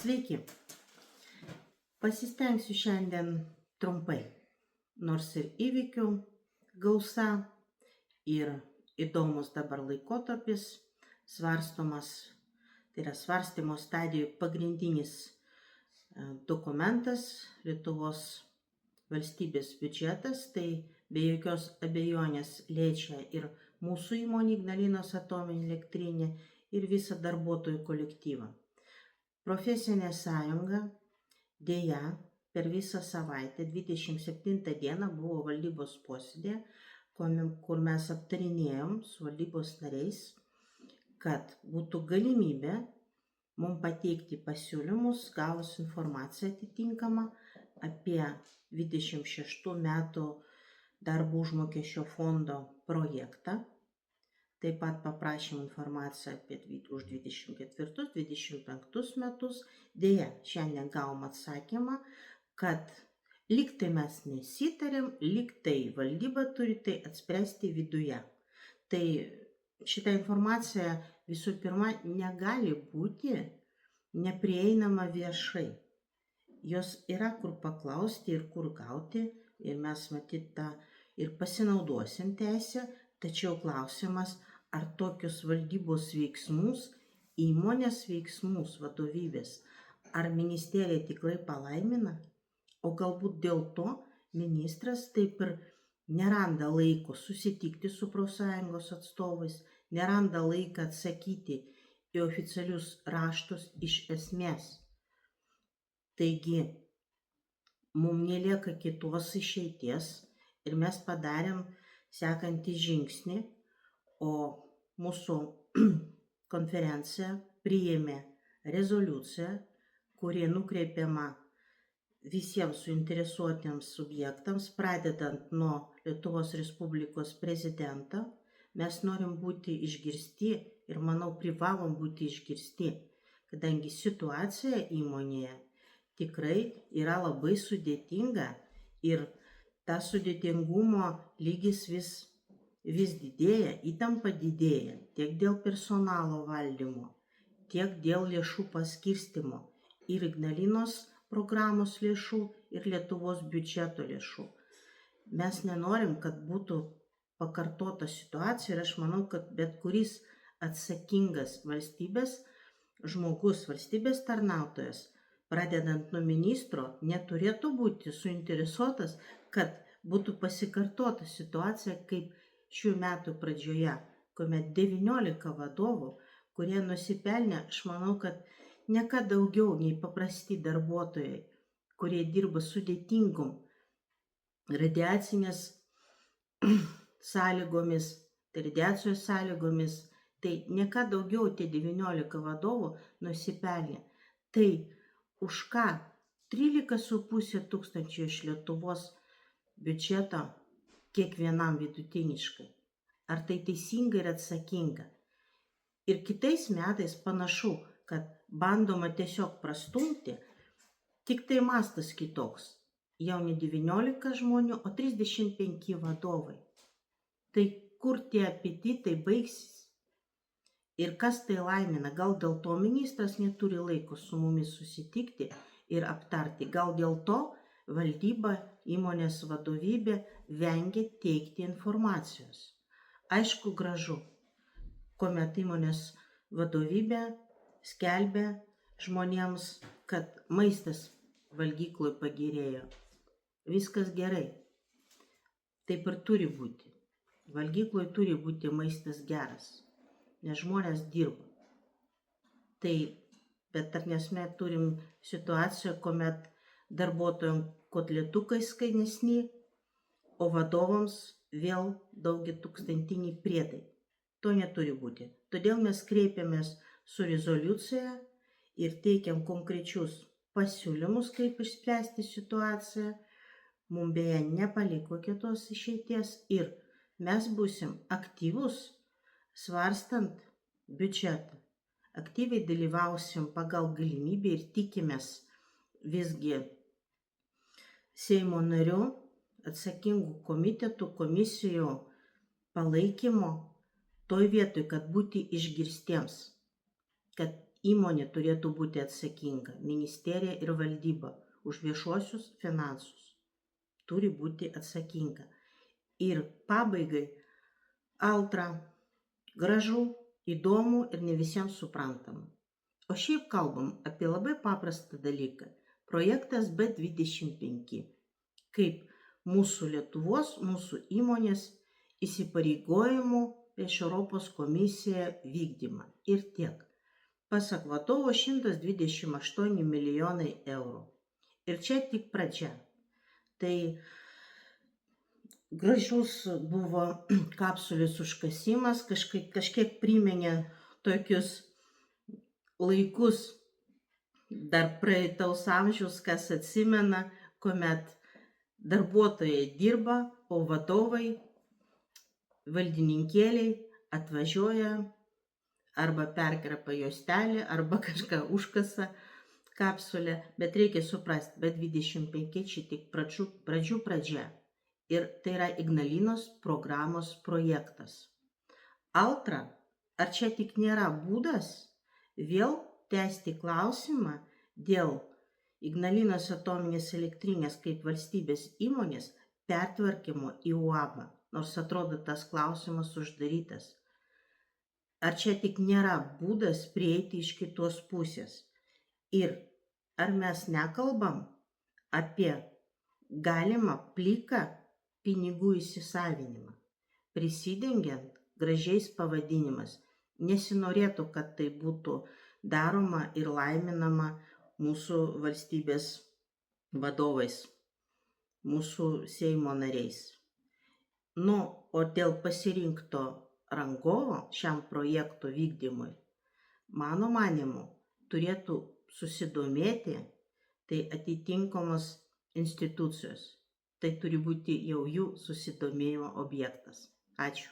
Sveiki. Pasistengsiu šiandien trumpai, nors ir įvykių gausa ir įdomus dabar laikotarpis svarstomas, tai yra svarstymo stadijų pagrindinis dokumentas Lietuvos valstybės biudžetas, tai be jokios abejonės liečia ir mūsų įmonė Ignalinos atominė elektrinė ir visą darbuotojų kolektyvą. Profesinė sąjunga dėja per visą savaitę 27 dieną buvo valdybos posėdė, kur mes aptarinėjom su valdybos nariais, kad būtų galimybė mums pateikti pasiūlymus, gavus informaciją atitinkamą apie 26 metų darbo užmokesčio fondo projektą. Taip pat paprašėm informaciją už 24-25 metus. Deja, šiandien gavom atsakymą, kad lyg tai mes nesitarėm, lyg tai valdyba turi tai atspręsti viduje. Tai šita informacija visų pirma negali būti neprieinama viešai. Jos yra kur paklausti ir kur gauti ir mes matyt tą ir pasinaudosim teisę, tačiau klausimas, ar tokius valdybos veiksmus, įmonės veiksmus vadovybės, ar ministerija tikrai palaimina, o galbūt dėl to ministras taip ir neranda laiko susitikti su profsąjungos atstovais, neranda laiką atsakyti į oficialius raštus iš esmės. Taigi, mums nelieka kitos išeities ir mes padarėm sekantį žingsnį, o mūsų konferencija priėmė rezoliuciją, kuri nukreipiama visiems suinteresuotiems subjektams, pradedant nuo Lietuvos Respublikos prezidento. Mes norim būti išgirsti ir manau privalom būti išgirsti, kadangi situacija įmonėje tikrai yra labai sudėtinga ir ta sudėtingumo lygis vis didėja, įtampa didėja tiek dėl personalo valdymo, tiek dėl lėšų paskirstymo ir Ignalinos programos lėšų ir Lietuvos biudžeto lėšų. Mes nenorim, kad būtų pakartota situacija ir aš manau, kad bet kuris atsakingas valstybės žmogus, valstybės tarnautojas, pradedant nuo ministro, neturėtų būti suinteresuotas, kad būtų pasikartota situacija kaip šių metų pradžioje, kuomet 19 vadovų, kurie nusipelnė, aš manau, kad ne ką daugiau nei paprasti darbuotojai, kurie dirba sudėtingom radiacinės sąlygomis, tai radiacijos sąlygomis, tai ne ką daugiau tie 19 vadovų nusipelnė. Tai už ką 13,5 tūkstančių iš Lietuvos biudžeto kiekvienam vidutiniškai. Ar tai teisinga ir atsakinga? Ir kitais metais panašu, kad bandoma tiesiog prastumti, tik tai mastas kitoks. Jau ne 19 žmonių, o 35 vadovai. Tai kur tie apetitai baigsis? Ir kas tai laimina? Gal dėl to ministras neturi laiko su mumis susitikti ir aptarti? Gal dėl to valdyba, įmonės vadovybė vengia teikti informacijos? Aišku, gražu, kuomet įmonės vadovybė skelbia žmonėms, kad maistas valgykloj pagerėjo. Viskas gerai. Taip ir turi būti. Valgykloj turi būti maistas geras, nes žmonės dirba. Tai, bet ar mes turim situaciją, kuomet darbuotojams kotletukai skainesni, o vadovams vėl daugiatūkstantiniai priedai. To neturi būti. Todėl mes kreipiamės su rezoliucija ir teikiam konkrečius pasiūlymus, kaip išspręsti situaciją. Mums beje nepaliko kitos išeities ir mes būsim aktyvus svarstant biudžetą. Aktyviai dalyvausim pagal galimybę ir tikimės visgi Seimo narių, atsakingų komitetų, komisijų palaikymo toj vietoj, kad būti išgirstiems, kad įmonė turėtų būti atsakinga, ministerija ir valdyba už viešuosius finansus turi būti atsakinga. Ir pabaigai, Altra, gražu, įdomu ir ne visiems suprantama. O šiaip kalbam apie labai paprastą dalyką. Projektas B25, kaip mūsų Lietuvos, mūsų įmonės įsipareigojimų prieš Europos komisiją vykdymą. Ir tiek. Pasak vadovo 128 milijonai eurų. Ir čia tik pradžia. Tai gražus buvo kapsulės užkasimas, kažkiek priminė tokius laikus dar praeitaus amžiaus, kas atsimena, kuomet darbuotojai dirba, o vadovai, valdininkėliai atvažiuoja arba perkerpa juostelį, arba kažką užkasa kapsulę, bet reikia suprasti, B25 čia tik pradžių pradžia. Ir tai yra Ignalinos programos projektas. Altra, ar čia tik nėra būdas vėl tęsti klausimą dėl Ignalinos atominės elektrinės kaip valstybės įmonės pertvarkymo į UAB, nors atrodo tas klausimas uždarytas. Ar čia tik nėra būdas prieiti iš kitos pusės? Ir ar mes nekalbam apie galimą pliką pinigų įsisavinimą, prisidengiant gražiais pavadinimas? Nesinorėtų, kad tai būtų daroma ir laiminama mūsų valstybės vadovais, mūsų Seimo nariais. O dėl pasirinkto rangovo šiam projekto vykdymui, mano manymu, turėtų susidomėti tai atitinkamos institucijos. Tai turi būti jau jų susidomėjimo objektas. Ačiū.